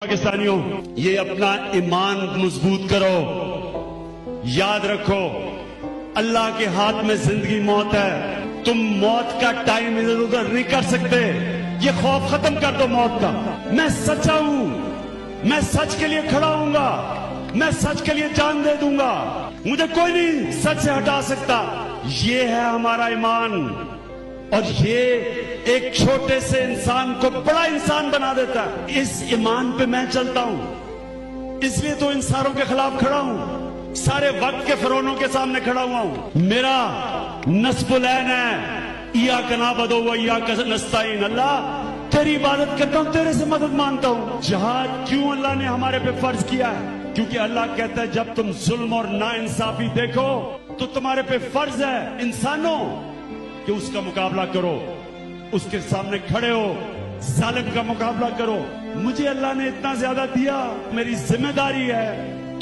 पाकिस्तानियों, ये अपना ईमान मजबूत करो। याद रखो, अल्लाह के हाथ में जिंदगी मौत है। तुम मौत का टाइम इधर उधर नहीं कर सकते। ये खौफ खत्म कर दो मौत का। मैं सच्चा हूं, मैं सच के लिए खड़ा हूंगा, मैं सच के लिए जान दे दूंगा। मुझे कोई नहीं सच से हटा सकता। ये है हमारा ईमान, और ये एक छोटे से इंसान को बड़ा इंसान बना देता है। इस ईमान पे मैं चलता हूं, इसलिए तो इन सारों के खिलाफ खड़ा हूं, सारे वक्त के फिरौनों के सामने खड़ा हुआ हूं। मेरा नस्बुलैन है, इया कना बदो व इया नस्ताइन। अल्लाह तेरी इबादत करता हूं, तेरे से मदद मांगता हूं। जिहाद क्यों अल्लाह ने हमारे पे फर्ज किया है? क्योंकि अल्लाह कहता है जब तुम जुल्म और नाइंसाफी देखो तो तुम्हारे पे फर्ज है इंसानों कि उसका मुकाबला करो, उसके सामने खड़े हो, जालिम का मुकाबला करो। मुझे अल्लाह ने इतना ज्यादा दिया, मेरी जिम्मेदारी है